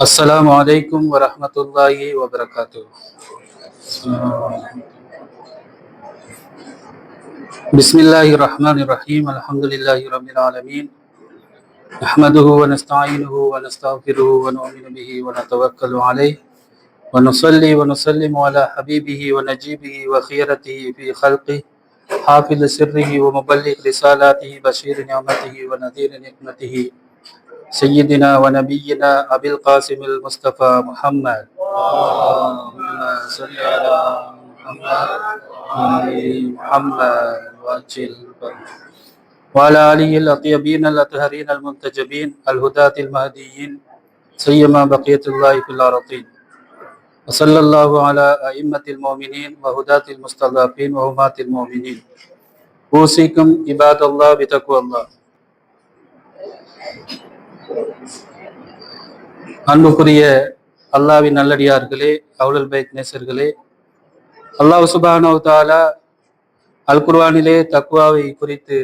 السلام عليكم ورحمة الله وبركاته. بسم الله الرحمن الرحيم. الحمد لله رب العالمين. نحمده ونستعينه ونستغفره ونؤمن به ونتوكل عليه ونصلي ونسلم على حبيبه ونجيبه وخيرته في خلقه حافظ سره ومبلغ رسالاته بشير نعمته ونذير نقمته سيدنا ونبينا أبي القاسم المصطفى محمد. اللهم صل على محمد وعلى آله الأطيبين الأطهرين المنتجبين الهداة المهديين سيما بقية الله في الأرضين. وصلى الله على أئمة المؤمنين وهداة المستضعفين وهمات المؤمنين. أوصيكم عباد الله بتقوى الله. அன்புக்குரிய அல்லாஹ்வின் நல்லடியார்களே, அவுலுல் பைத் நேசர்களே, அல்லாஹ் சுப்ஹானஹு வ தஆலா அல் குர்ஆனிலே தக்வாவை குறித்து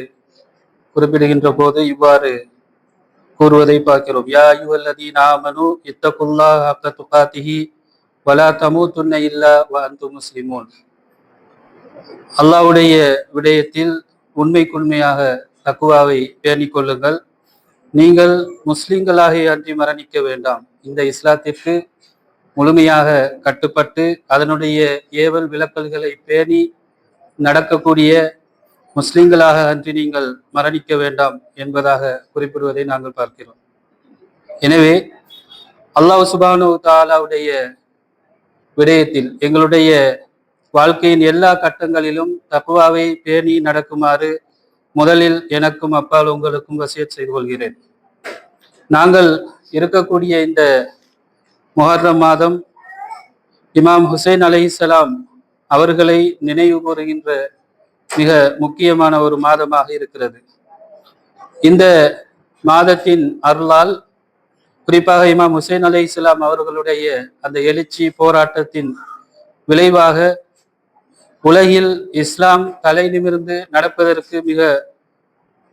குறிப்பிடுகின்ற போது இவ்வாறு கூறுவதை பார்க்கிறோம். யா அய்யுஹல்லதீன ஆமனூ இத்தகுல்லாஹ ஹக்க துகாத்திஹி வலா தமூதுன்ன இல்லா வ அன்தும் முஸ்லிமூன். அல்லாஹ்வுடைய விடயத்தில் உண்மைக்குண்மையாக தக்வாவை பேணிக் கொள்ளுங்கள். நீங்கள் முஸ்லிம்களாக அன்றி மரணிக்க வேண்டாம். இந்த இஸ்லாத்திற்கு முழுமையாக கட்டுப்பட்டு அதனுடைய ஏவல் விலக்கல்களை பேணி நடக்கக்கூடிய முஸ்லிம்களாக அன்றி நீங்கள் மரணிக்க வேண்டாம் என்பதாக குறிப்பிடுவதை நாங்கள் பார்க்கிறோம். எனவே அல்லாஹ் சுப்ஹானஹு வ தஆலாவுடைய விடயத்தில் எங்களுடைய வாழ்க்கையின் எல்லா கட்டங்களிலும் தக்வாவை பேணி நடக்குமாறு முதலில் எனக்கும் அப்பால் உங்களுக்கும் வசியத் செய்து கொள்கிறேன். நாங்கள் இருக்கக்கூடிய இந்த முஹர்ரம் மாதம் இமாம் ஹுசைன் அலைஹிஸ்ஸலாம் அவர்களை நினைவு கூறுகின்ற மிக முக்கியமான ஒரு மாதமாக இருக்கிறது. இந்த மாதத்தின் அருளால் குறிப்பாக இமாம் ஹுசைன் அலைஹிஸ்ஸலாம் அவர்களுடைய அந்த எழுச்சி போராட்டத்தின் விளைவாக உலகில் இஸ்லாம் தலை நிமிர்ந்து நடப்பதற்கு மிக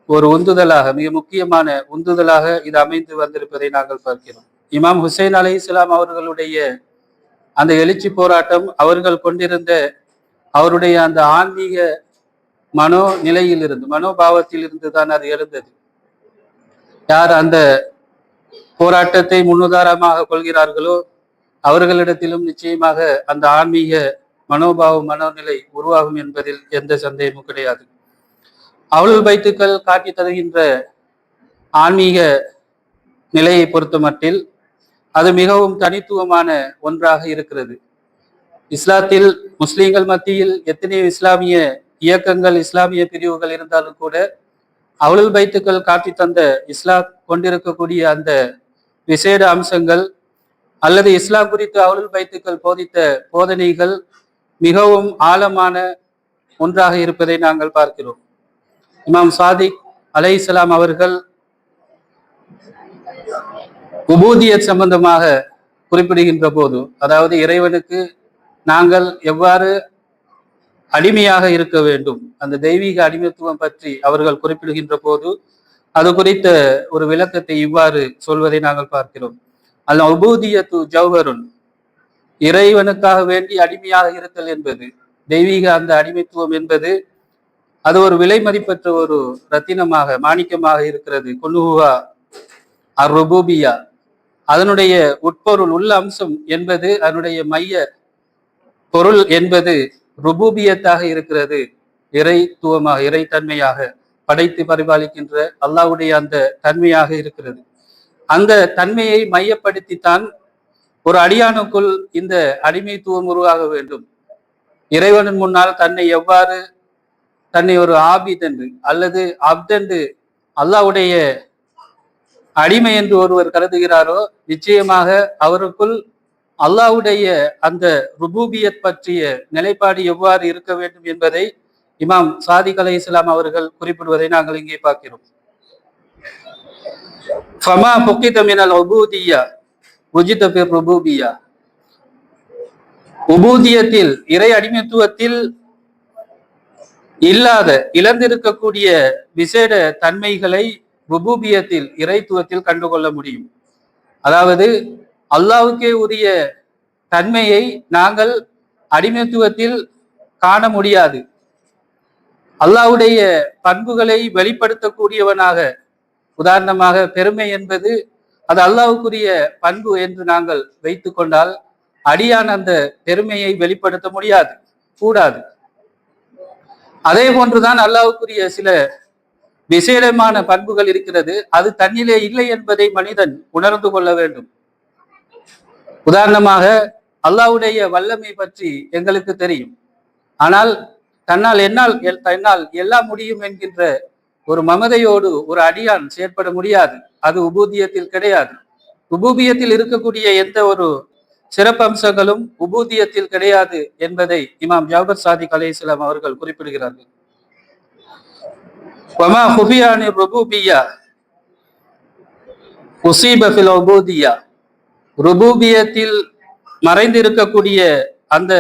ஒரு உந்துதலாக, மிக முக்கியமான உந்துதலாக இது அமைந்து வந்திருப்பதை நாங்கள் பார்க்கிறோம். இமாம் ஹுசைன் அலைஹிஸ்ஸலாம் அவர்களுடைய அந்த எழுச்சி போராட்டம் அவர்கள் கொண்டிருந்த அவருடைய அந்த ஆன்மீக மனோ நிலையிலிருந்து, மனோபாவத்தில் இருந்து தான் அது எழுந்தது. யார் அந்த போராட்டத்தை முன்னுதாரணமாக கொள்கிறார்களோ அவர்களிடத்திலும் நிச்சயமாக அந்த ஆன்மீக மனோபாவம், மனோநிலை உருவாகும் என்பதில் எந்த சந்தேகமும் கிடையாது. அவுலுல் பைத்துக்கள் காட்டி தருகின்ற ஆன்மீக நிலையை பொறுத்த மட்டில் அது மிகவும் தனித்துவமான ஒன்றாக இருக்கிறது. இஸ்லாத்தில் முஸ்லிம்கள் மத்தியில் எத்தனையோ இஸ்லாமிய இயக்கங்கள், இஸ்லாமிய பிரிவுகள் இருந்தாலும் கூட அவுலுல் பைத்துக்கள் காட்டி தந்த இஸ்லாம் கொண்டிருக்கக்கூடிய அந்த விசேட அம்சங்கள் அல்லது இஸ்லாம் குறித்து அவுலுல் பைத்துக்கள் போதித்த போதனைகள் மிகவும் ஆழமான ஒன்றாக இருப்பதை நாங்கள் பார்க்கிறோம். இமாம் சாதிக் அலைஹிஸ்ஸலாம் அவர்கள் உபூதியத் சம்பந்தமாக குறிப்பிடுகின்ற போது, அதாவது இறைவனுக்கு நாங்கள் எவ்வாறு அடிமையாக இருக்க வேண்டும், அந்த தெய்வீக அடிமைத்துவம் பற்றி அவர்கள் குறிப்பிடுகின்ற போது அது குறித்த ஒரு விளக்கத்தை இவ்வாறு சொல்வதை நாங்கள் பார்க்கிறோம். அல் உபூதியத்து ஜௌஹருன், இறைவனுக்காக வேண்டி அடிமையாக இருத்தல் என்பது, தெய்வீக அந்த அடிமைத்துவம் என்பது அது ஒரு விலை மதிப்பற்ற ஒரு ரத்தினமாக, மாணிக்கமாக இருக்கிறது. குல்லுஹா அர்-ருபூபியா, அதனுடைய உட்பொருள், உள்ள அம்சம் என்பது, அதனுடைய மைய பொருள் என்பது ருபூபியத்தாக இருக்கிறது. இறைத்துவமாக, இறைத்தன்மையாக, படைத்து பரிபாலிக்கின்ற அல்லாஹ்வுடைய அந்த தன்மையாக இருக்கிறது. அந்த தன்மையை மையப்படுத்தித்தான் ஒரு அடியானுக்குள் இந்த அடிமைத்துவம் உருவாக வேண்டும். இறைவனின் முன்னால் தன்னை ஒரு ஆபித் என்று அல்லது அப்தென்று, அல்லாஹ்வுடைய அடிமை என்று ஒருவர் கருதுகிறாரோ நிச்சயமாக அவருக்குள் அல்லாஹ்வுடைய அந்த ருபூபியத் பற்றிய நிலைப்பாடு எவ்வாறு இருக்க வேண்டும் என்பதை இமாம் சாதிக் அலைஹிஸ்ஸலாம் அவர்கள் குறிப்பிடுவதை நாங்கள் இங்கே பார்க்கிறோம். ஃபமா ஃபுகித மினல் உபூதிய்யா உஜித பிர் ருபூபிய்யா, உபூதியத்தில், இறை அடிமைத்துவத்தில் இல்லாத, இழந்திருக்கக்கூடிய விசேட தன்மைகளை ருபூபியத்தில் இறைத்துவத்தில் கண்டுகொள்ள முடியும். அதாவது அல்லாஹ்வுக்கே உரிய தன்மையை நாங்கள் அடிமைத்துவத்தில் காண முடியாது. அல்லாஹ்வுடைய பண்புகளை வெளிப்படுத்தக்கூடியவனாக, உதாரணமாக பெருமை என்பது அது அல்லாஹ்வுக்குரிய பண்பு என்று நாங்கள் வைத்துக் கொண்டால் அடியான் அந்த பெருமையை வெளிப்படுத்த முடியாது, கூடாது. அதே போன்றுதான் அல்லாஹ்வுக்குரிய சில விசேடமான பண்புகள் இருக்கிறது. அது தன்னிலே இல்லை என்பதை மனிதன் உணர்ந்து கொள்ள வேண்டும். உதாரணமாக அல்லாஹ்வுடைய வல்லமை பற்றி எங்களுக்கு தெரியும். ஆனால் தன்னால் என்னால் எல்லாம் முடியும் என்கின்ற ஒரு மமதையோடு ஒரு அடியான் செயற்பட முடியாது. அது உபூதியத்தில் கிடையாது. உபூபியத்தில் இருக்கக்கூடிய எந்த ஒரு சிறப்பம்சங்களும் உபூதியத்தில் கிடையாது என்பதை இமாம் ஜாபர் சாதிக் அலைஹிஸ்ஸலாம் அவர்கள் குறிப்பிடுகிறார்கள். வமா ஹுபியானி ருபூபியா உஸீப ஃபில் உபூதியா. ருபூபியத்தில் மறைந்திருக்கக்கூடிய அந்த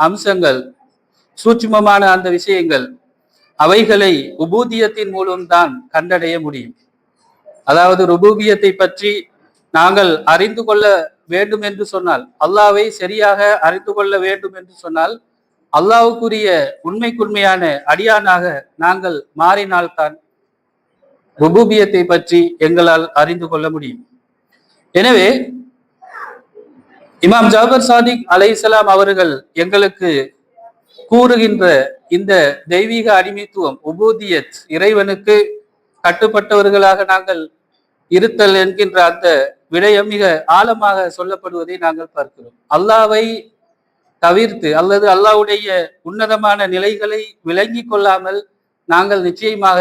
அம்சங்கள், சூட்சுமமான அந்த விஷயங்கள், அவைகளை உபூதியத்தின் மூலம்தான் கண்டடைய முடியும். அதாவது ருபூபியத்தை பற்றி நாங்கள் அறிந்து கொள்ள வேண்டும் என்று சொன்னால், அல்லாஹ்வை சரியாக அறிந்து கொள்ள வேண்டும் என்று சொன்னால், அல்லாஹ்வுக்குரிய உண்மைக்குண்மையான அடியானாக நாங்கள் மாறினால்தான் ருபூபியத்தை பற்றி எங்களால் அறிந்து கொள்ள முடியும். எனவே இமாம் ஜாபர் சாதிக் அலைஹிஸ்ஸலாம் அவர்கள் எங்களுக்கு கூறுகின்ற இந்த தெய்வீக அடிமைத்துவம், உபூதியத், இறைவனுக்கு கட்டுப்பட்டவர்களாக நாங்கள் இருத்தல் என்கின்ற அந்த விடயம் மிக ஆழமாக சொல்லப்படுவதை நாங்கள் பார்க்கிறோம். அல்லாஹ்வை தவிர்த்து அல்லது அல்லாஹ்வுடைய உன்னதமான நிலைகளை விளங்கி கொள்ளாமல் நாங்கள் நிச்சயமாக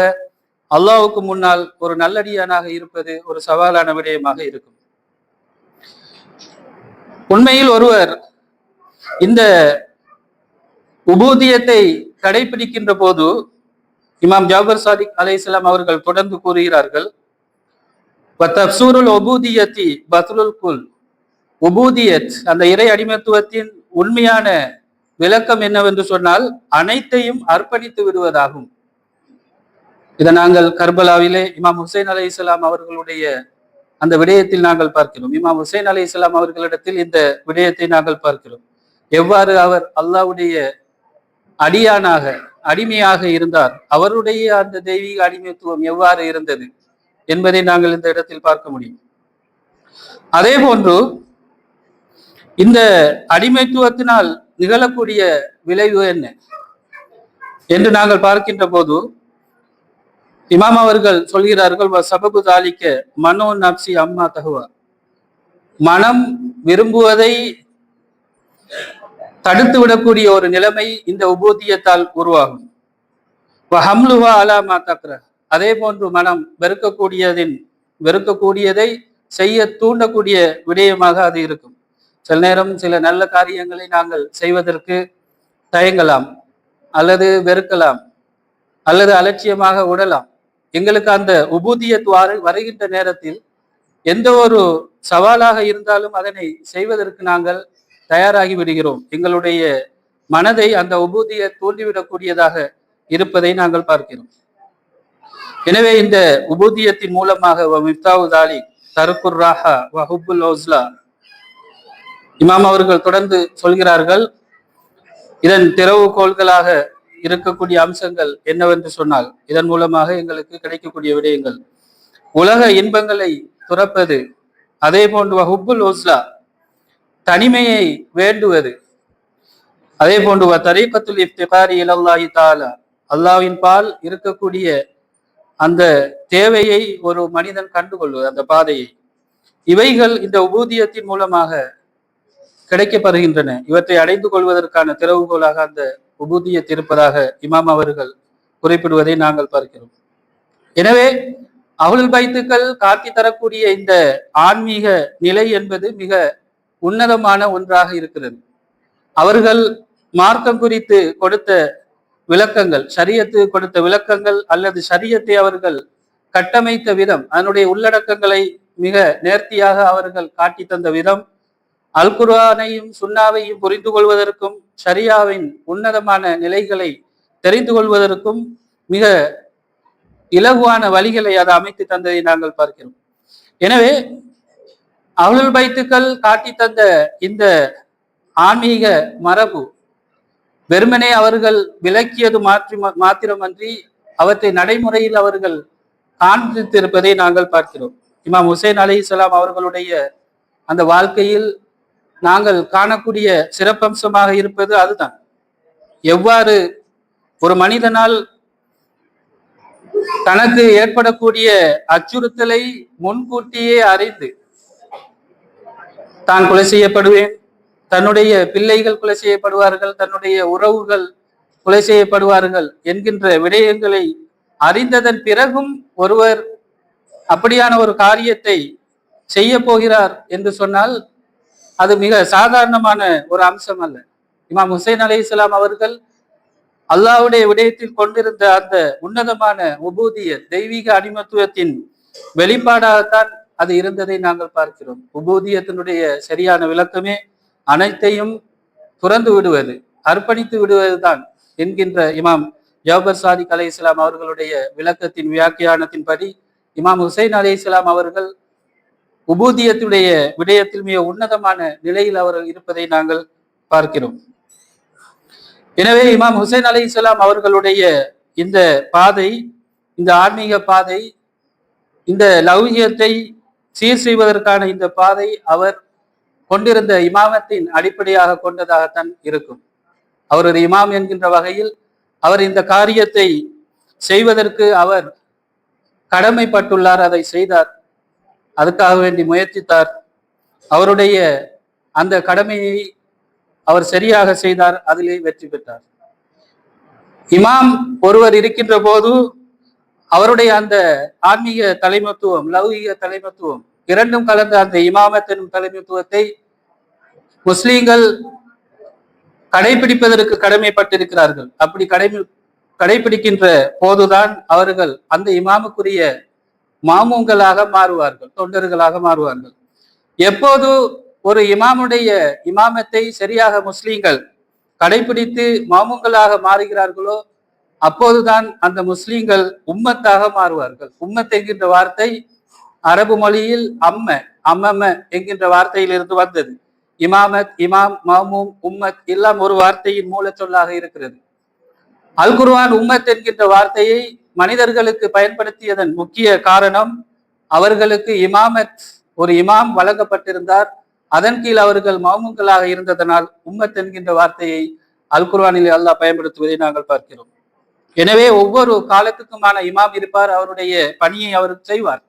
அல்லாஹ்வுக்கு முன்னால் ஒரு நல்லடியானாக இருப்பது ஒரு சவாலான விடயமாக இருக்கும். உண்மையில் ஒருவர் இந்த உபூதியத்தை கடைபிடிக்கின்ற போது இமாம் ஜாபர் சாதிக் அலைஹிஸ்ஸலாம் அவர்கள் தொடர்ந்து கூறுகிறார்கள், உபூதியத், அந்த இறை அடிமைத்துவத்தின் உண்மையான விளக்கம் என்னவென்று சொன்னால் அனைத்தையும் அர்ப்பணித்து விடுவதாகும். இதை நாங்கள் கர்பலாவிலே இமாம் ஹுசைன் அலைஹிஸ்ஸலாம் அவர்களுடைய அந்த விடயத்தில் நாங்கள் பார்க்கிறோம். இமாம் ஹுசைன் அலைஹிஸ்ஸலாம் அவர்களிடத்தில் இந்த விடயத்தை நாங்கள் பார்க்கிறோம். எவ்வாறு அவர் அல்லாஹ்வுடைய அடியானாக, அடிமையாக இருந்தார், அவருடைய அந்த தெய்வீக அடிமைத்துவம் எவ்வாறு இருந்தது என்பதை நாங்கள் இந்த இடத்தில் பார்க்க முடியும். அதே போன்று இந்த அடிமைத்துவத்தினால் நிகழக்கூடிய விளைவு என்ன என்று நாங்கள் பார்க்கின்ற போது இமாம் அவர்கள் சொல்கிறார்கள், சபபு தாலிக்க மனோ நப்சி அம்மா தகுவா. மனம் விரும்புவதை தடுத்து விடக்கூடிய ஒரு நிலைமை இந்த உபூதியத்தால் உருவாகும். ஹம்லுவா அலாமா தக்ர. அதே போன்று மனம் வெறுக்கக்கூடியதை செய்ய தூண்டக்கூடிய விடயமாக அது இருக்கும். சில நேரம் சில நல்ல காரியங்களை நாங்கள் செய்வதற்கு தயங்கலாம், அல்லது வெறுக்கலாம், அல்லது அலட்சியமாக விடலாம். எங்களுக்கு அந்த உபூதியத் வருகின்ற நேரத்தில் எந்த ஒரு சவாலாக இருந்தாலும் அதனை செய்வதற்கு நாங்கள் தயாராகி விடுகிறோம். எங்களுடைய மனதை அந்த உபூதிய தூண்டிவிடக்கூடியதாக இருப்பதை நாங்கள் பார்க்கிறோம். எனவே இந்த உபூதியத்தின் மூலமாக இமாம் அவர்கள் தொடர்ந்து சொல்கிறார்கள், இதன் திறவுகோள்களாக இருக்கக்கூடிய அம்சங்கள் என்னவென்று சொன்னால், இதன் மூலமாக எங்களுக்கு கிடைக்கக்கூடிய விடயங்கள் உலக இன்பங்களை துறப்பது, அதே போன்று ஹுப்புல் உஸ்லா, தனிமையை வேண்டுவது, அதே போன்று தரீகத்துல் இஃப்திகாரி இலல்லாஹி தஆலா, அல்லாஹ்வின் பால் இருக்கக்கூடிய அந்த தேவையை ஒரு மனிதன் கண்டுகொள்வது, அந்த பாதையை, இவைகள் இந்த உபூதியத்தின் மூலமாக கிடைக்கப்படுகின்றன. இவற்றை அடைந்து கொள்வதற்கான திறவுகோலாக அந்த உபூதியத் இருப்பதாக இமாம் அவர்கள் குறிப்பிடுவதை நாங்கள் பார்க்கிறோம். எனவே அஹ்லுல் பைத்துக்கள் காட்டி தரக்கூடிய இந்த ஆன்மீக நிலை என்பது மிக உன்னதமான ஒன்றாக இருக்கிறது. அவர்கள் மார்க்கம் குறித்து கொடுத்த விளக்கங்கள், ஷரியத்து கொடுத்த விளக்கங்கள், அல்லது ஷரியத்தை அவர்கள் கட்டமைத்த விதம், அதனுடைய உள்ளடக்கங்களை மிக நேர்த்தியாக அவர்கள் காட்டி தந்த விதம், அல் குர்ஆனையும் சுன்னாவையும் புரிந்து கொள்வதற்கும் ஷரியாவின் உன்னதமான நிலைகளை தெரிந்து கொள்வதற்கும் மிக இலகுவான வழிகளை அதை அமைத்து தந்ததை நாங்கள் பார்க்கிறோம். எனவே அஹ்லுல் பைத்துக்கள் காட்டி தந்த இந்த ஆன்மீக மரபு வெறுமனே அவர்கள் விளக்கியது மாத்திரமன்றி அவற்றை நடைமுறையில் அவர்கள் காண்பித்திருப்பதை நாங்கள் பார்க்கிறோம். இமாம் ஹுசைன் அலைஹிஸ்ஸலாம் அவர்களுடைய அந்த வாழ்க்கையில் நாங்கள் காணக்கூடிய சிறப்பம்சமாக இருப்பது அதுதான். எவ்வாறு ஒரு மனிதனால் தனக்கு ஏற்படக்கூடிய அச்சுறுத்தலை முன்கூட்டியே அறிந்து தான் கொலை செய்யப்படுவேன், தன்னுடைய பிள்ளைகள் கொலை செய்யப்படுவார்கள், தன்னுடைய உறவுகள் கொலை செய்யப்படுவார்கள் என்கின்ற விடயங்களை அறிந்ததன் பிறகும் ஒருவர் அப்படியான ஒரு காரியத்தை செய்ய போகிறார் என்று சொன்னால் அது மிக சாதாரணமான ஒரு அம்சம் அல்ல. இமாம் ஹுசைன் அலைஹிஸ்ஸலாம் அவர்கள் அல்லாஹ்வுடைய விடயத்தில் கொண்டிருந்த அந்த உன்னதமான உபூதியத், தெய்வீக அடிமத்துவத்தின் வெளிப்பாடாகத்தான் அது இருந்ததை நாங்கள் பார்க்கிறோம். உபூதியத்தினுடைய சரியான விளக்கமே அனைத்தையும் துறந்து விடுவது, அர்ப்பணித்து விடுவதுதான் என்கின்ற இமாம் ஜாபர் சாதிக் அலைஹிஸ்ஸலாம் அவர்களுடைய விளக்கத்தின் வியாக்கியானத்தின்படி இமாம் ஹுசைன் அலைஹிஸ்ஸலாம் அவர்கள் உபூதியத்துடைய விடயத்தில் மிக உன்னதமான நிலையில் அவர்கள் இருப்பதை நாங்கள் பார்க்கிறோம். எனவே இமாம் ஹுசைன் அலைஹிஸ்ஸலாம் அவர்களுடைய இந்த பாதை, இந்த ஆன்மீக பாதை, இந்த லௌகியத்தை சீர் செய்வதற்கான இந்த பாதை அவர் கொண்டிருந்த இமாமத்தின் அடிப்படையாக கொண்டதாகத்தான் இருக்கும். அவர் ஒரு இமாம் என்கின்ற வகையில் அவர் இந்த காரியத்தை செய்வதற்கு அவர் கடமைப்பட்டுள்ளார், அதை செய்தார், அதுக்காக வேண்டி முயற்சித்தார். அவருடைய அந்த கடமையை அவர் சரியாக செய்தார், அதிலே வெற்றி பெற்றார். இமாம் ஒருவர் இருக்கின்ற போது அவருடைய அந்த ஆன்மீக தலைமத்துவம், லௌகிக தலைமத்துவம் இரண்டும் கலந்த அந்த இமாமத் எனும் தலைமைத்துவத்தை முஸ்லீம்கள் கடைபிடிப்பதற்கு கடமைப்பட்டிருக்கிறார்கள். அப்படி கடைபிடிக்கின்ற போதுதான் அவர்கள் அந்த இமாமுக்குரிய மாமூங்களாக மாறுவார்கள், தொண்டர்களாக மாறுவார்கள். எப்போது ஒரு இமாமுடைய இமாமத்தை சரியாக முஸ்லீம்கள் கடைபிடித்து மாமூங்களாக மாறுகிறார்களோ அப்போதுதான் அந்த முஸ்லீம்கள் உம்மத்தாக மாறுவார்கள். உம்மத் என்கின்ற வார்த்தை அரபு மொழியில் அம்மம என்கின்ற வார்த்தையிலிருந்து வந்தது. இமாமத், இமாம், மாமூம், உம்மத் எல்லாம் ஒரு வார்த்தையின் மூல சொல்லாக இருக்கிறது. அல் குர்ஆன் உம்மத் என்கின்ற வார்த்தையை மனிதர்களுக்கு பயன்படுத்தியதன் முக்கிய காரணம் அவர்களுக்கு இமாமத், ஒரு இமாம் வழங்கப்பட்டிருந்தார், அதன் கீழ் அவர்கள் மாமூம்களாக இருந்ததனால் உம்மத் என்கின்ற வார்த்தையை அல் குர்ஆனில் அல்லாஹ் பயன்படுத்துவதை நாங்கள் பார்க்கிறோம். எனவே ஒவ்வொரு காலத்துக்குமான இமாம் இருப்பார், அவருடைய பணியை அவர் செய்வார்.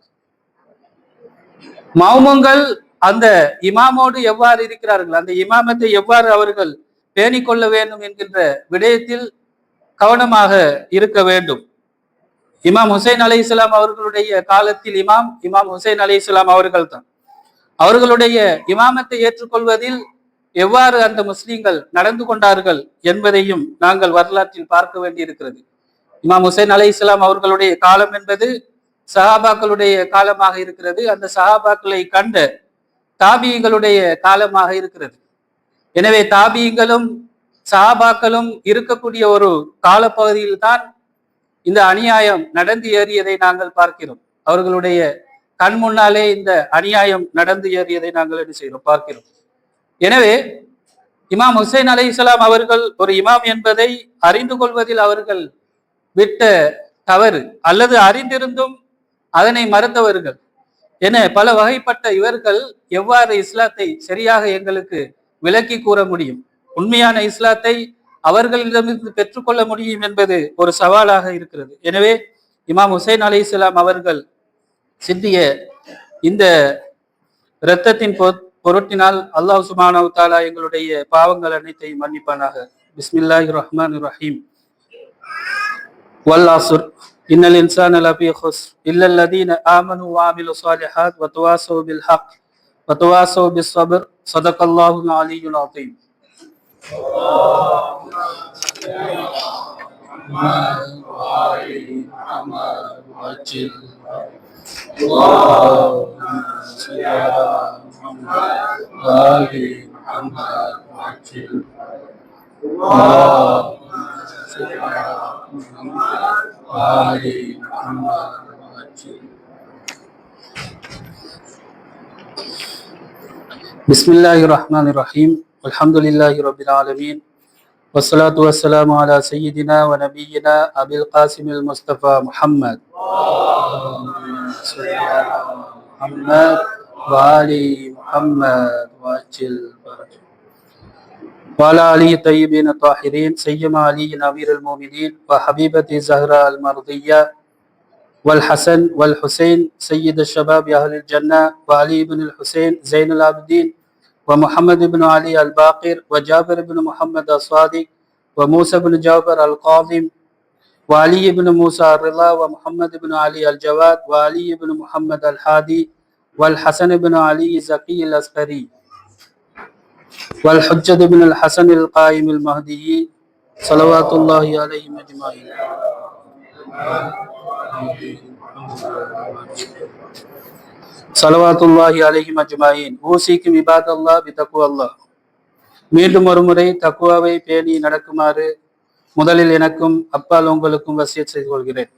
மாமூம்கள் அந்த இமாமோடு எவ்வாறு இருக்கிறார்கள், அந்த இமாமத்தை எவ்வாறு அவர்கள் பேணிக் கொள்ள வேண்டும் என்கின்ற விடயத்தில் கவனமாக இருக்க வேண்டும். இமாம் ஹுசைன் அலைஹிஸ்ஸலாம் அவர்களுடைய காலத்தில் இமாம் ஹுசைன் அலைஹிஸ்ஸலாம் அவர்கள் தான். அவர்களுடைய இமாமத்தை ஏற்றுக்கொள்வதில் எவ்வாறு அந்த முஸ்லீம்கள் நடந்து கொண்டார்கள் என்பதையும் நாங்கள் வரலாற்றில் பார்க்க வேண்டியிருக்கிறது. இமாம் ஹுசைன் அலைஹிஸ்ஸலாம் அவர்களுடைய காலம் என்பது சஹாபாக்களுடைய காலமாக இருக்கிறது. அந்த சஹாபாக்களை கண்ட தாபியங்களுடைய காலமாக இருக்கிறது. எனவே தாபியங்களும் சஹாபாக்களும் இருக்கக்கூடிய ஒரு காலப்பகுதியில் தான் இந்த அநியாயம் நடந்து ஏறியதை நாங்கள் பார்க்கிறோம். அவர்களுடைய கண் முன்னாலே இந்த அநியாயம் நடந்து ஏறியதை நாங்கள் என்ன செய்கிறோம், பார்க்கிறோம். எனவே இமாம் ஹுசைன் அலைஹிஸ்ஸலாம் அவர்கள் ஒரு இமாம் என்பதை அறிந்து கொள்வதில் அவர்கள் விட்ட தவறு, அல்லது அறிந்திருந்தும் அதனை மறுத்தவர்கள் என பல வகைப்பட்ட இவர்கள் எவ்வாறு இஸ்லாத்தை சரியாக எங்களுக்கு விளக்கி கூற முடியும், உண்மையான இஸ்லாத்தை அவர்களிடமிருந்து பெற்றுக்கொள்ள முடியும் என்பது ஒரு சவாலாக இருக்கிறது. எனவே இமாம் ஹுசைன் அலைஹிஸ்ஸலாம் அவர்கள் சிந்திய இந்த இரத்தத்தின் பொருட்டினால் அல்லாஹ் சுப்ஹானஹு வ தஆலா எங்களுடைய பாவங்கள் அனைத்தையும் மன்னிப்பானாக. பிஸ்மில்லாஹிர் ரஹ்மானிர் ரஹீம். வல் அஸ்ர் இன்னல் இன்சான லஃபீ குஸ்ர் இல்லல் லதீன ஆமனு வ அமிலு ஸாலிஹாத் வ தவாஸவ் பில் ஹக் வ தவாஸவ் பிஸ் ஸப்ர். ஸதகல்லாஹுல் அலிய்யுல் Azeem. Bismillahirrahmanirrahim. Alhamdulillahi Rabbil Alameen. Wassalatu wassalamu ala Sayyidina wa Nabiyyina Abil Qasimil Mustafa Muhammad. Muhammad wa Ali Muhammad wa Ajil wa ala alihi tayyibin tahirin Sayyima Ali Amir al-Mu'minin wa Habibati Zahra al-Mardiyya wal Hasan wal Husain Sayyid al-Shabab Ahli al-Jannah wa Ali ibn al-Husain Zain al-Abidin ومحمد بن علي الباقر وجابر بن محمد الصادق وموسى بن جابر القاظم وعلي بن موسى الرضا ومحمد بن علي الجواد وعلي بن محمد الحادي والحسن بن علي زكي الأسقري والحجة بن الحسن القائم المهدي صلوات الله عليهم أجمعين. சலவாத்துல்லாஹி அலைஹிம் அஜ்மாயின். ஊசிக்கும் இபாதல்லாஹ் பிதக்வல்லாஹ். மீண்டும் ஒரு முறை தக்குவாவை பேணி நடக்குமாறு முதலில் எனக்கும் அப்பால் உங்களுக்கும் வசியத் செய்து கொள்கிறேன்.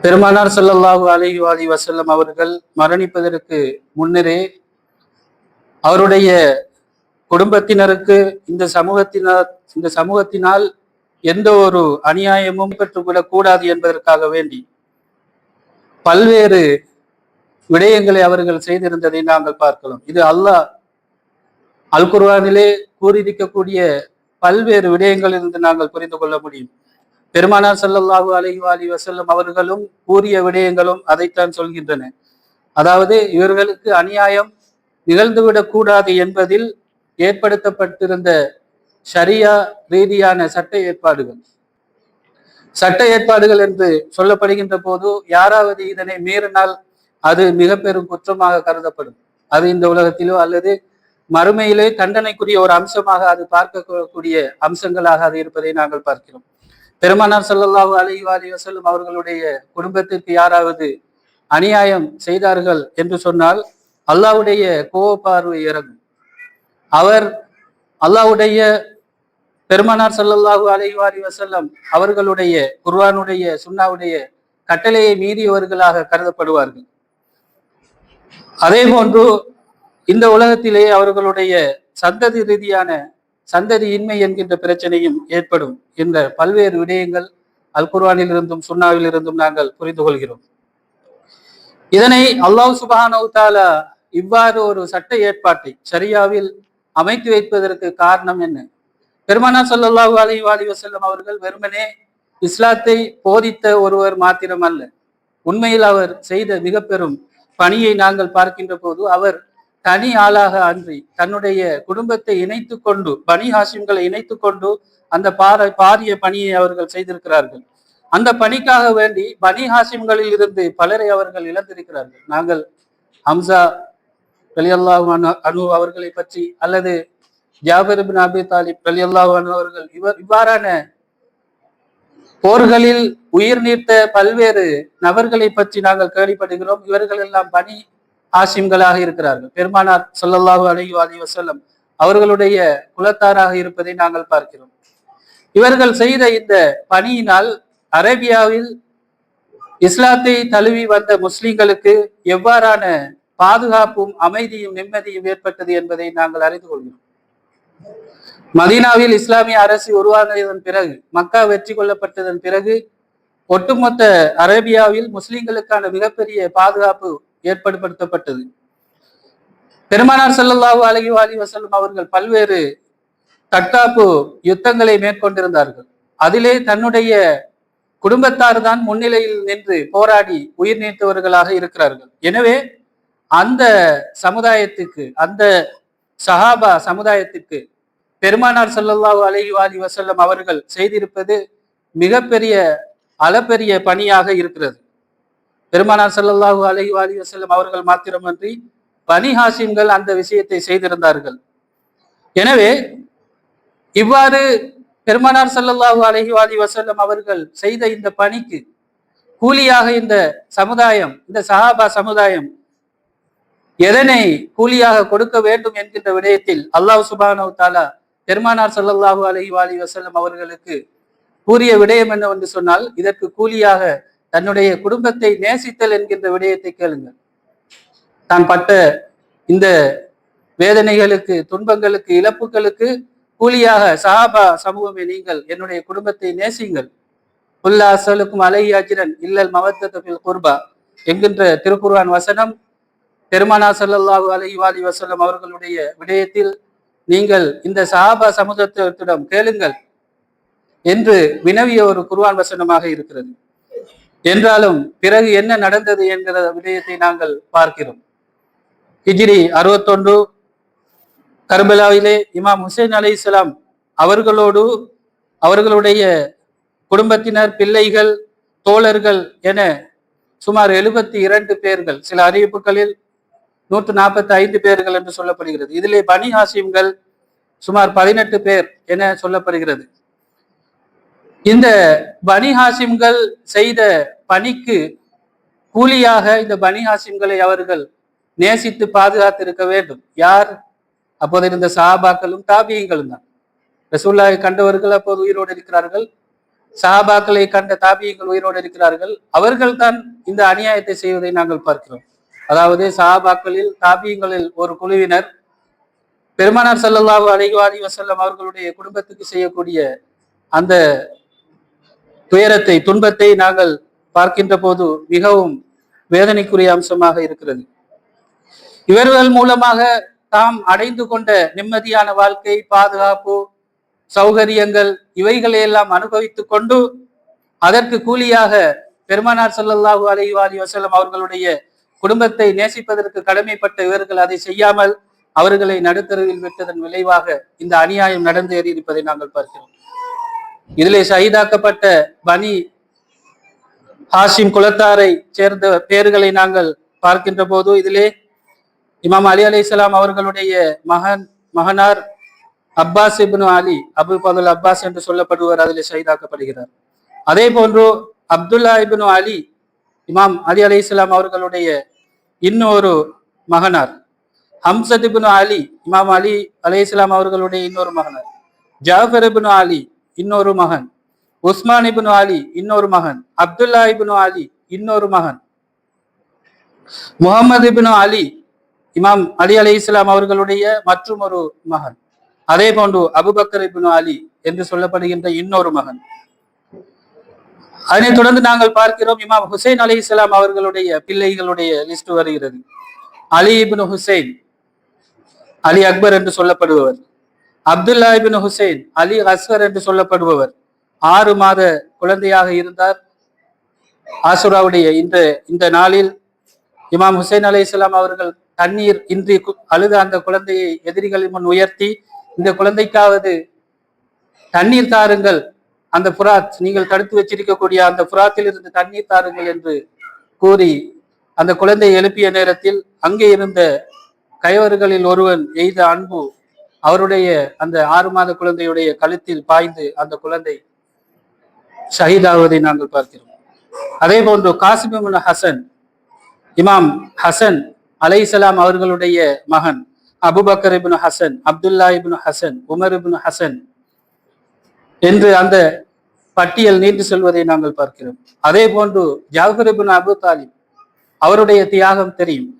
பெருமானார் ஸல்லல்லாஹு அலைஹி வஸல்லம் அவர்கள் மரணிப்பதற்கு முன்னரே அவருடைய குடும்பத்தினருக்கு இந்த சமூகத்தினால் எந்த ஒரு அநியாயமும் பெற்றுவிடக் கூடாது என்பதற்காக வேண்டி பல்வேறு விடயங்களை அவர்கள் செய்திருந்ததை நாங்கள் பார்க்கலாம். இது அல்லாஹ் அல் குர்ஆனிலே கூறியிருக்கக்கூடிய பல்வேறு விடயங்களிலிருந்து நாங்கள் புரிந்து கொள்ள முடியும். பெருமானார் ஸல்லல்லாஹு அலைஹி வஸல்லம் அவர்களும் கூறிய விடயங்களும் அதைத்தான் சொல்கின்றன. அதாவது இவர்களுக்கு அநியாயம் நிகழ்ந்துவிடக் கூடாது என்பதில் ஏற்படுத்தப்பட்டிருந்த ஷரியா ரீதியான சட்ட ஏற்பாடுகள் என்று சொல்லப்படுகின்ற போது யாராவது இதனை மீறினால் அது மிக பெரும் குற்றமாக கருதப்படும். அது இந்த உலகத்திலோ அல்லது மறுமையிலே தண்டனைக்குரிய ஒரு அம்சமாக அது பார்க்கக்கூடிய அம்சங்களாக அது இருப்பதை நாங்கள் பார்க்கிறோம். பெருமானார் ஸல்லல்லாஹு அலைஹி வஸல்லம் அவர்களுடைய குடும்பத்திற்கு யாராவது அநியாயம் செய்தார்கள் என்று சொன்னால் அல்லாஹ்வுடைய கோப பார்வை இறங்கும். அல்லாஹ்வுடைய பெருமானார் ஸல்லல்லாஹு அலைஹி வஸல்லம் அவர்களுடைய குர்ஆனுடைய சுன்னாவுடைய கட்டளையை மீறியவர்களாக கருதப்படுவார்கள். அதே போன்று இந்த உலகத்திலே அவர்களுடைய சந்ததி ரீதியான சந்ததியின்மை என்கின்ற பிரச்சனையும் ஏற்படும் என்ற பல்வேறு விடயங்கள் அல் குர்ஆனில் இருந்தும் சுன்னாவில் இருந்தும் நாங்கள் புரிந்து கொள்கிறோம். இதனை அல்லாஹ் சுப்ஹானஹு வ தஆலா இவ்வாறு ஒரு சட்ட ஏற்பாட்டை ஷரியாவில் அமைத்து வைப்பதற்கு காரணம் என்ன? பெருமானார் ஸல்லல்லாஹு அலைஹி வஸல்லம் அவர்கள் வெறுமனே இஸ்லாத்தை போதித்த ஒருவர் மாத்திரம் அல்ல. உண்மையில் அவர் செய்த மிக பெரும் பணியை நாங்கள் பார்க்கின்ற போது அவர் தனி ஆளாக அன்றி தன்னுடைய குடும்பத்தை இணைத்து கொண்டு பனி ஹாஷிம்களை இணைத்து கொண்டு அந்த பாரிய பணியை அவர்கள் செய்திருக்கிறார்கள். அந்த பணிக்காக வேண்டி பனி ஹாஷிம்களில் இருந்து பலரை அவர்கள் இழந்திருக்கிறார்கள். நாங்கள் ஹம்சா ரலியல்லாஹு அன்ஹு அவர்களை பற்றி அல்லது ஜாபர் இப்னு அபி தாலிப் ரலியல்லாஹு அன்ஹு அவர்கள் இவ்வாறான போர்களில் உயிர் நீத்த பல்வேறு நபர்களை பற்றி நாங்கள் கேள்விப்படுகிறோம். இவர்கள் எல்லாம் பனி ஹாஷிம்களாக இருக்கிறார்கள். பெருமானார் ஸல்லல்லாஹு அலைஹி வஸல்லம் அவர்களுடைய குலத்தாராக இருப்பதை நாங்கள் பார்க்கிறோம். இவர்கள் செய்த இந்த பணியினால் அரேபியாவில் இஸ்லாத்தை தழுவி வந்த முஸ்லிம்களுக்கு எவ்வாறான பாதுகாப்பும் அமைதியும் நிம்மதியும் ஏற்பட்டது என்பதை நாங்கள் அறிந்து கொள்கிறோம். மதீனாவில் இஸ்லாமிய அரசு உருவானதன் பிறகு, மக்கா வெற்றி கொள்ளப்பட்டதன் பிறகு ஒட்டுமொத்த அரேபியாவில் முஸ்லிம்களுக்கான மிகப்பெரிய பாதுகாப்பு ஏற்படுத்தப்பட்டது. பெருமானார் ஸல்லல்லாஹு அலைஹி வஸல்லம் அவர்கள் பல்வேறு தற்காப்பு யுத்தங்களை மேற்கொண்டிருந்தார்கள். அதிலே தன்னுடைய குடும்பத்தார் தான் முன்னிலையில் நின்று போராடி உயிர் நீத்தவர்களாக இருக்கிறார்கள். எனவே அந்த சமுதாயத்துக்கு, அந்த சஹாபா சமுதாயத்துக்கு பெருமானார் ஸல்லல்லாஹு அலைஹி வஸல்லம் அவர்கள் செய்திருப்பது மிகப்பெரிய அளப்பெரிய பணியாக இருக்கிறது. பெருமானார் ஸல்லல்லாஹு அலைஹி வஸல்லம் அவர்கள் மாத்திரமன்றி பனி ஹாஷிம்கள் அந்த விஷயத்தை செய்திருந்தார்கள். எனவே இவ்வாறு பெருமானார் ஸல்லல்லாஹு அலைஹி வஸல்லம் அவர்கள் செய்த இந்த பணிக்கு கூலியாக இந்த சமுதாயம், இந்த சஹாபா சமுதாயம் எதனை கூலியாக கொடுக்க வேண்டும் என்கின்ற விடயத்தில் அல்லாஹ் சுப்ஹானஹு வ தஆலா பெருமானார் ஸல்லல்லாஹு அலைஹி வஸல்லம் அவர்களுக்கு கூறிய விடயம் என்னவென்று சொன்னால், இதற்கு கூலியாக தன்னுடைய குடும்பத்தை நேசித்தல் என்கின்ற விடயத்தை கேளுங்கள். தான் பட்ட இந்த வேதனைகளுக்கு, துன்பங்களுக்கு, இழப்புகளுக்கு கூலியாக சஹாபா சமூகமே நீங்கள் என்னுடைய குடும்பத்தை நேசிங்கள். குல்லா அஸ்அலுக்கும் அலைஹி அஜ்ரன் இல்லல் மவத்தத ஃபில் குர்பா என்கின்ற திருக்குர்ஆன் வசனம் பெருமானா ஸல்லல்லாஹு அலைஹி வஸல்லம் அவர்களுடைய விடயத்தில் நீங்கள் இந்த சஹாபா சமூகத்திடம் கேளுங்கள் என்று வினவிய ஒரு குர்ஆன் வசனமாக இருக்கிறது. என்றாலும் பிறகு என்ன நடந்தது என்கிற விடயத்தை நாங்கள் பார்க்கிறோம். ஹிஜ்ரி 61 கர்பலாவிலே இமாம் ஹுசைன் அலைஹிஸ்ஸலாம் அவர்களோடு அவர்களுடைய குடும்பத்தினர், பிள்ளைகள், தோழர்கள் என சுமார் 72 பேர்கள், சில அறிவிப்புகளில் 145 பேர்கள் என்று சொல்லப்படுகிறது. இதிலே பனி ஹாசிம்கள் சுமார் 18 பேர் என சொல்லப்படுகிறது. இந்த பனி ஹாசிம்கள் செய்த பணிக்கு கூலியாக இந்த பனி ஹாசிம்களை அவர்கள் நேசித்து பாதுகாத்திருக்க வேண்டும். யார்? அப்போது இருந்த சஹாபாக்களும் தாபியங்களும் தான். ரசூலுல்லாஹை கண்டவர்கள் அப்போது உயிரோடு இருக்கிறார்கள். சஹாபாக்களை கண்ட தாபியங்கள் உயிரோடு இருக்கிறார்கள். அவர்கள் தான் இந்த அநியாயத்தை செய்வதை நாங்கள் பார்க்கிறோம். அதாவது சஹாபாக்களில் தாபியங்களில் ஒரு குழுவினர் பெருமானார் ஸல்லல்லாஹு அலைஹி வஸல்லம் அவர்களுடைய குடும்பத்துக்கு செய்யக்கூடிய அந்த துயரத்தை, துன்பத்தை நாங்கள் பார்க்கின்ற போது மிகவும் வேதனைக்குரிய அம்சமாக இருக்கிறது. இவர்கள் மூலமாக தாம் அடைந்து கொண்ட நிம்மதியான வாழ்க்கை, பாதுகாப்பு, சௌகரியங்கள் இவைகளை எல்லாம் அனுபவித்துக் கொண்டு அதற்கு கூலியாக பெருமானார் ஸல்லல்லாஹு அலைஹி வஸல்லம் அவர்களுடைய குடும்பத்தை நேசிப்பதற்கு கடமைப்பட்ட இவர்கள் அதை செய்யாமல் அவர்களை நடுத்தருவில் விட்டதன் விளைவாக இந்த அநியாயம் நடந்து ஏறியிருப்பதை நாங்கள் பார்க்கிறோம். இதிலே ஷஹீதாக்கப்பட்ட பனி ஹாஷிம் குலத்தாரை சேர்ந்த பெயர்களை நாங்கள் பார்க்கின்ற போது இதிலே இமாம் அலி அலைஹிஸ்ஸலாம் அவர்களுடைய மகனார் அப்பாஸ் இப்னு அலி, அபு பதுல் அப்பாஸ் என்று சொல்லப்படுவர் அதிலே ஷஹீதாக்கப்படுகிறார். அதே போன்று அப்துல்லா இப்னு அலி, இமாம் அலி அலைஹிஸ்ஸலாம் அவர்களுடைய இன்னொரு மகனார். ஹம்சத் இப்னு அலி, இமாம் அலி அலைஹிஸ்ஸலாம் அவர்களுடைய இன்னொரு மகனார். ஜாஃபர் இப்னு அலி இன்னொரு மகன். உஸ்மான் இப்னு அலி இன்னொரு மகன். அப்துல்லா இப்னு அலி இன்னொரு மகன். முகமது இப்னு அலி, இமாம் அலி அலைஹிஸ்ஸலாம் அவர்களுடைய மற்றும் ஒரு மகன். அதே போன்று அபுபக்கர் இப்னு அலி என்று சொல்லப்படுகின்ற இன்னொரு மகன். அதனைத் தொடர்ந்து நாங்கள் பார்க்கிறோம் இமாம் ஹுசைன் அலைஹிஸ்ஸலாம் அவர்களுடைய பிள்ளைகளுடைய லிஸ்ட் வருகிறது. அலி இப்னு ஹுசைன், அலி அக்பர் என்று சொல்லப்படுபவர். அப்துல்லா இப்னு ஹுசைன், அலி அஸ்கர் என்று சொல்லப்படுபவர். 6 மாத குழந்தையாக இருந்தார். ஆசுராவுடைய இந்த நாளில் இமாம் ஹுசைன் அலைஹிஸ்ஸலாம் அவர்கள் தண்ணீர் இன்றி அழுத அந்த குழந்தையை எதிரிகளின் முன் உயர்த்தி, இந்த குழந்தைக்காவது தண்ணீர் தாருங்கள், அந்த புராத், நீங்கள் தடுத்து வச்சிருக்கக்கூடிய அந்த புராத்தில் இருந்து தண்ணீர் தாருங்கள் என்று கூறி அந்த குழந்தையை எழுப்பிய நேரத்தில் அங்கே இருந்த கயவர்களில் ஒருவன் எய்த அன்பு அவருடைய அந்த 6 மாத குழந்தையுடைய கழுத்தில் பாய்ந்து அந்த குழந்தை ஷஹீதாவதை நாங்கள் பார்க்கிறோம். அதே போன்று காசிம் இப்னு ஹசன், இமாம் ஹசன் அலைஹிஸ்ஸலாம் அவர்களுடைய மகன். அபுபக்கர் இப்னு ஹசன், அப்துல்லா இப்னு ஹசன், உமர் இப்னு ஹசன் என்று அந்த பட்டியல் நீண்டு செல்வதை நாங்கள் பார்க்கிறோம். அதே போன்று ஜாஃபர் இப்னு அபு தாலிப், அவருடைய தியாகம் தெரியும்.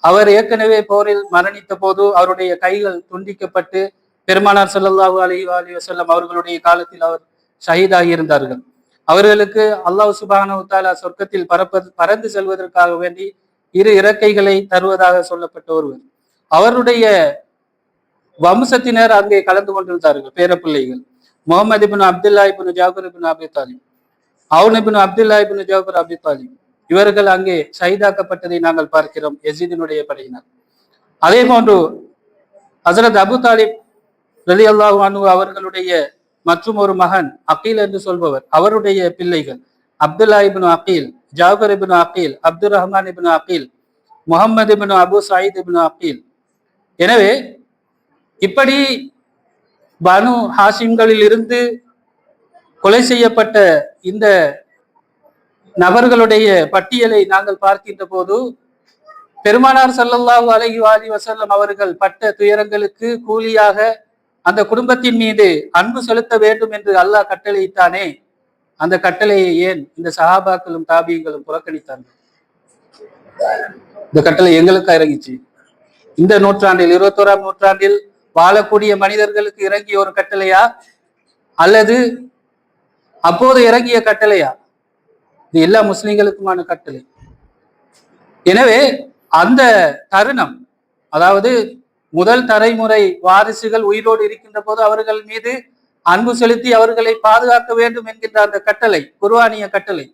அவர் ஏற்கனவே போரில் மரணித்த போது அவருடைய கைகள் துண்டிக்கப்பட்டு பெருமானார் ஸல்லல்லாஹு அலைஹி வஸல்லம் அவர்களுடைய காலத்தில் அவர் ஷஹீதாகி இருந்தார்கள். அவர்களுக்கு அல்லாஹ் சுப்ஹானஹு வ தஆலா சொர்க்கத்தில் பறந்து செல்வதற்காக வேண்டி 2 இறக்கைகளை தருவதாக சொல்லப்பட்ட ஒருவர். அவருடைய வம்சத்தினர் அங்கே கலந்து கொண்டிருந்தார்கள், பேரப்பிள்ளைகள். முகமது இப்னு அப்துல்லா இப்னு ஜாஃபர் இப்னு அபி தாலிப், அவுன் இப்னு அப்துல்லா இப்னு ஜாஃபர் அபி தாலிப், இவர்கள் அங்கே ஷஹீதாக்கப்பட்டதை நாங்கள் பார்க்கிறோம் யஸீதினுடைய படையினர். அதே போன்று ஹஸரத் அபு தாலிப் ரலியல்லாஹு அன்ஹு அவர்களுடைய மற்றும் ஒரு மகன் அகீல் என்று சொல்பவர், அவருடைய பிள்ளைகள் அப்துல்லா இப்னு அகீல், ஜாஃபர் இப்னு அகீல், அப்துர் ரஹ்மான் இப்னு அகீல், முகமது இப்னு அபு சயீத் இப்னு அகீல். எனவே இப்படி பனு ஹாஷிம்களில் இருந்து கொலை செய்யப்பட்ட இந்த நபர்களுடைய பட்டியலை நாங்கள் பார்க்கின்ற போது பெருமானார் ஸல்லல்லாஹு அலைஹி வஸல்லம் அவர்கள் பட்ட துயரங்களுக்கு கூலியாக அந்த குடும்பத்தின் மீது அன்பு செலுத்த வேண்டும் என்று அல்லாஹ் கட்டளையிட்டானே, அந்த கட்டளையை ஏன் இந்த சஹாபாக்களும் தாபியங்களும் புறக்கணித்தார்கள்? இந்த கட்டளை எங்களுக்கு இறங்கிச்சு. இந்த நூற்றாண்டில் 21ஆம் நூற்றாண்டில் வாழக்கூடிய மனிதர்களுக்கு இறங்கிய ஒரு கட்டளையா அல்லது அப்போது இறங்கிய கட்டளையா? இது எல்லா முஸ்லிம்களுக்குமான கட்டளை. எனவே அந்த தருணம், அதாவது முதல் தலைமுறை வாரிசுகள் உயிரோடு இருக்கின்ற போது அவர்கள் மீது அன்பு செலுத்தி அவர்களை பாதுகாக்க வேண்டும் என்கின்ற அந்த கட்டளை, குர்ஆனிய கட்டளை,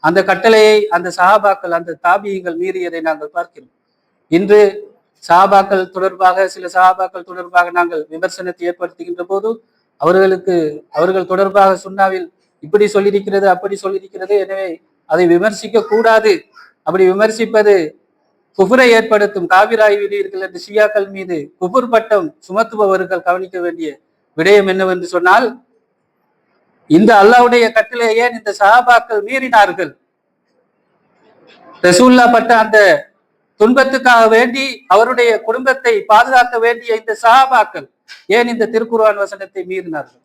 அந்த கட்டளையை அந்த சஹாபாக்கள், அந்த தாபியங்கள் மீறியதை நாங்கள் பார்க்கிறோம். இன்று சஹாபாக்கள் தொடர்பாக, சில சஹாபாக்கள் தொடர்பாக நாங்கள் விமர்சனத்தை ஏற்படுத்துகின்ற போது அவர்கள் தொடர்பாக சுன்னாவில் இப்படி சொல்லியிருக்கிறது, அப்படி சொல்லியிருக்கிறது, எனவே அதை விமர்சிக்க கூடாது, அப்படி விமர்சிப்பது குஃபரை ஏற்படுத்தும், காபிராகிவிடுவீர்கள் என்று ஷியாக்கள் மீது குஃபர் பட்டம் சுமத்துபவர்கள் கவனிக்க வேண்டிய விடயம் என்னவென்று சொன்னால், இந்த அல்லாஹ்வுடைய கட்டளை ஏன் இந்த சஹாபாக்கள் மீறினார்கள்? ரசூலுல்லாஹ் பட்ட அந்த துன்பத்துக்காக வேண்டி அவருடைய குடும்பத்தை பாதுகாக்க வேண்டிய இந்த சஹாபாக்கள் ஏன் இந்த திருக்குர்ஆன் வசனத்தை மீறினார்கள்?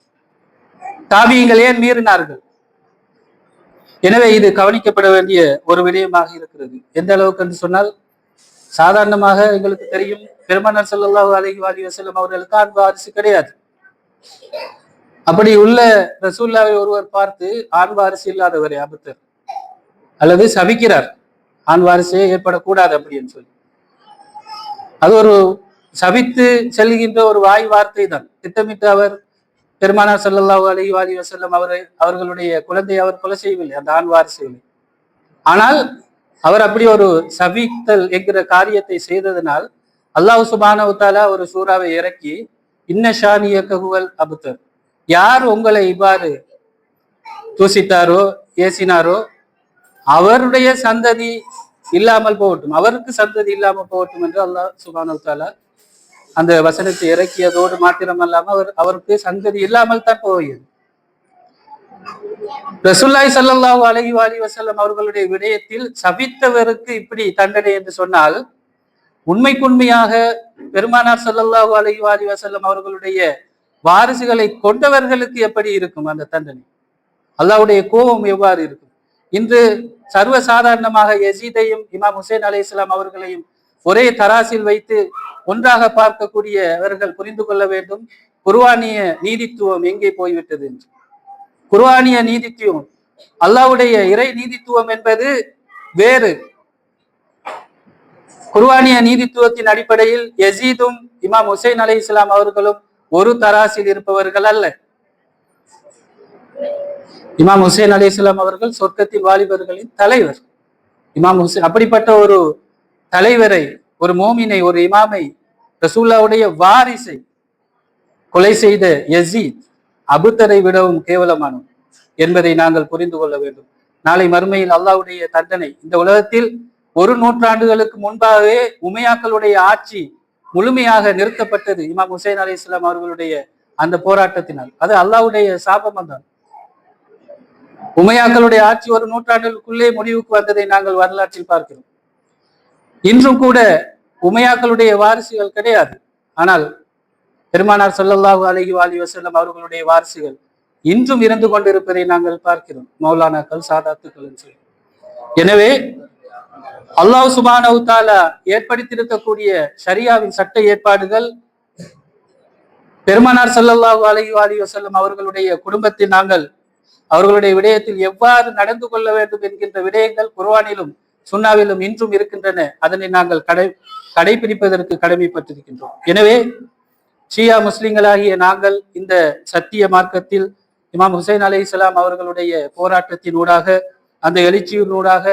தாபியங்கள் ஏன் மீறினார்கள்? எனவே இது கவனிக்கப்பட வேண்டிய ஒரு விடயமாக இருக்கிறது. எந்த அளவுக்கு என்று சொன்னால், சாதாரணமாக எங்களுக்கு தெரியும், பெருமானார் ஸல்லல்லாஹு அலைஹி வஸல்லம் அவர்களுக்கு ஆண் வாரிசு கிடையாது. அப்படி உள்ள ரசூலுல்லாஹை ஒருவர் பார்த்து ஆண் வாரிசு இல்லாதவரை அபுத்தர் அல்லது சபிக்கிறார், ஆண் வாரிசே ஏற்படக்கூடாது அப்படின்னு சொல்லி. அது ஒரு சபித்து செல்கின்ற ஒரு வாய் வார்த்தை தான். திட்டமிட்டு அவர் பெருமானார் ஸல்லல்லாஹு அலைஹி வஸல்லம் அவர்களுடைய குழந்தையை அவர் கொலை செய்யவில்லை, அந்த ஆண் வாரிசுகளை. ஆனால் அவர் அப்படி ஒரு சபித்தல் என்கிற காரியத்தை செய்ததனால் அல்லாஹ் சுப்ஹானஹு வ தஆலா ஒரு சூறாவை இறக்கி, இன்ன ஷானியக ஹுவல் அப்தர், யார் உங்களை இவ்வாறு தூசித்தாரோ ஏசினாரோ அவருடைய சந்ததி இல்லாமல் போகட்டும், அவருக்கு சந்ததி இல்லாமல் போகட்டும் என்று அல்லாஹ் சுப்ஹானஹு வ தஆலா அந்த வசனத்தை இறக்கியதோடு மாத்திரமல்லாமல் அவருக்கு சந்ததி இல்லாமல் தான் போகிறது. ரசூலுல்லாஹி ஸல்லல்லாஹு அலைஹி வஸல்லம் அவர்களுடைய விடயத்தில் சபித்தவருக்கு இப்படி தண்டனை என்று சொன்னால், உண்மைக்குண்மையாக பெருமானார் ஸல்லல்லாஹு அலைஹி வஸல்லம் அவர்களுடைய வாரிசுகளை கொண்டவர்களுக்கு எப்படி இருக்கும் அந்த தண்டனை? அல்லாஹ்வுடைய கோபம் எவ்வாறு இருக்கும்? இன்று சர்வ சாதாரணமாக யசீதையும் இமாம் ஹுசைன் அலைஹிஸ்ஸலாம் அவர்களையும் ஒரே தராசில் வைத்து ஒன்றாக பார்க்கக்கூடியவர்கள் புரிந்து கொள்ள வேண்டும், குர்ஆனிய நீதித்துவம் எங்கே போய்விட்டது என்று. குர்ஆனிய நீதித்துவம், அல்லாஹ்வுடைய இறை நீதித்துவம் என்பது வேறு. குர்ஆனிய நீதித்துவத்தின் அடிப்படையில் யசீதும் இமாம் ஹுசைன் அலைஹிஸ்ஸலாம் அவர்களும் ஒரு தராசில் இருப்பவர்கள் அல்ல. இமாம் ஹுசைன் அலைஹிஸ்ஸலாம் அவர்கள் சொர்க்கத்தின் வாலிபர்களின் தலைவர். இமாம் ஹுசைன் அப்படிப்பட்ட ஒரு தலைவரை, ஒரு மோமினை, ஒரு இமாமை, ரசூலுல்லாஹ்வுடைய வாரிசை கொலை செய்த யசீத் அபுத்தரை விடவும் கேவலமானோம் என்பதை நாங்கள் புரிந்து கொள்ள வேண்டும். நாளை மறுமையில் அல்லாஹ்வுடைய தண்டனை, இந்த உலகத்தில் 1 நூற்றாண்டுகளுக்கு முன்பாகவே உமையாக்களுடைய ஆட்சி முழுமையாக நிறுத்தப்பட்டது இமாம் ஹுசைன் அலைஹிஸ்ஸலாம் அவர்களுடைய அந்த போராட்டத்தினால். அது அல்லாஹ்வுடைய சாபம் தான். உமையாக்களுடைய ஆட்சி 1 நூற்றாண்டுகளுக்குள்ளே முடிவுக்கு வந்ததை நாங்கள் வரலாற்றில் பார்க்கிறோம். இன்றும் கூட உமையாக்களுடைய வாரிசுகள் கிடையாது. ஆனால் பெருமானார் ஸல்லல்லாஹு அலைஹி வஸல்லம் அவர்களுடைய வாரிசுகள் இன்றும் இருந்து கொண்டிருப்பதை நாங்கள் பார்க்கிறோம், மௌலானாக்கள், சாதாத்துக்கள் என்று. எனவே அல்லாஹ் சுப்ஹானஹு வ தஆலா ஏற்படுத்தியிருக்கக்கூடிய ஷரியாவின் சட்ட ஏற்பாடுகள், பெருமானார் ஸல்லல்லாஹு அலைஹி வஸல்லம் அவர்களுடைய குடும்பத்தில் நாங்கள் அவர்களுடைய விடயத்தில் எவ்வாறு நடந்து கொள்ள வேண்டும் என்கின்ற விடயங்கள் குர்ஆனிலும் சுன்னாவிலும் இன்றும் இருக்கின்றன. அதனை நாங்கள் கடைபிடிப்பதற்கு கடமைப்பட்டிருக்கின்றோம். எனவே ஷியா முஸ்லிம்களாகிய நாங்கள் இந்த சத்திய மார்க்கத்தில் இமாம் ஹுசைன் அலைஹிஸ்ஸலாம் அவர்களுடைய போராட்டத்தினூடாக, அந்த எழுச்சியினூடாக,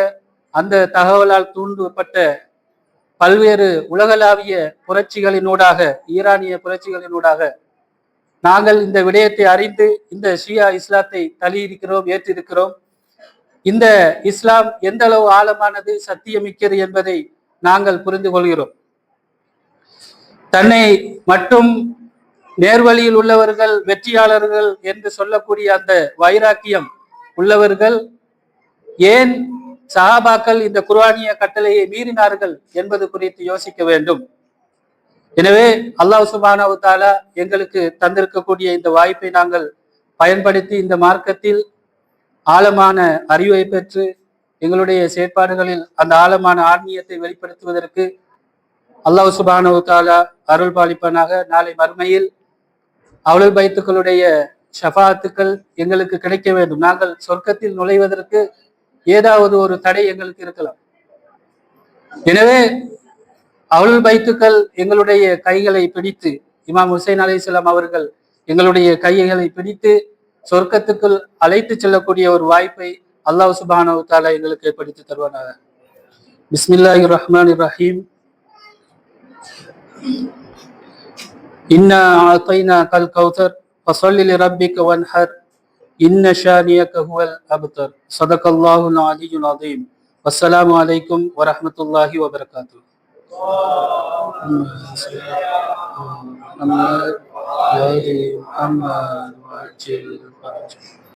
அந்த தகவலால் தூண்டப்பட்ட பல்வேறு உலகளாவிய புரட்சிகளினூடாக, ஈரானிய புரட்சிகளினூடாக நாங்கள் இந்த விடயத்தை அறிந்து இந்த ஷியா இஸ்லாத்தை தழுவியிருக்கிறோம், ஏற்றிருக்கிறோம். இந்த இஸ்லாம் எந்த அளவு ஆழமானது, சத்தியமிக்கது என்பதை நாங்கள் புரிந்து கொள்கிறோம். தன்னை மட்டும் நேர்வழியில் உள்ளவர்கள் வெற்றியாளர்கள் என்று சொல்லக்கூடிய அந்த வைராக்கியம் உள்ளவர்கள் ஏன் சஹாபாக்கள் இந்த குர்ஆனிய கட்டளையை மீறினார்கள் என்பது குறித்து யோசிக்க வேண்டும். எனவே அல்லாஹ் சுப்ஹானஹு வ தஆலா எங்களுக்கு தந்திருக்கக்கூடிய இந்த வாய்ப்பை நாங்கள் பயன்படுத்தி இந்த மார்க்கத்தில் ஆழமான அறிவை பெற்று எங்களுடைய செயற்பாடுகளில் அந்த ஆழமான ஆன்மீகத்தை வெளிப்படுத்துவதற்கு அல்லாஹ் சுப்ஹானஹு வ தஆலா அருள் பாலிப்பனாக. நாளை மறுமையில் அவுலுல் பைத்துக்களுடைய ஷஃபாத்துக்கள் எங்களுக்கு கிடைக்க வேண்டும். நாங்கள் சொர்க்கத்தில் நுழைவதற்கு ஏதாவது ஒரு தடை எங்களுக்கு இருக்கலாம். எனவே அவுலுல் பைத்துக்கள் எங்களுடைய கைகளை பிடித்து, இமாம் ஹுசைன் அலைஹிஸ்ஸலாம் அவர்கள் எங்களுடைய கைகளை பிடித்து சொர்க்கத்துக்குள் அழைத்து செல்லக்கூடிய ஒரு வாய்ப்பை அல்லாஹ் சுப்ஹானஹு வ தஆலா எங்களுக்கு ஏற்படுத்தி தருவானாக. பிஸ்மில்லாஹிர் ரஹ்மானிர் ரஹீம். இன்னா ஆதைனாகல் கௌதர் ஃபஸல்லி லிரப்பிக வன்ஹர் இன்ன ஷானியக ஹுவல் அப்தர். ஸதகல்லாஹுல் அலிய்யுல் அஸீம். வஸ்ஸலாமு அலைக்கும் வரஹ்மத்துல்லாஹி வபரகாத்துஹு. محمد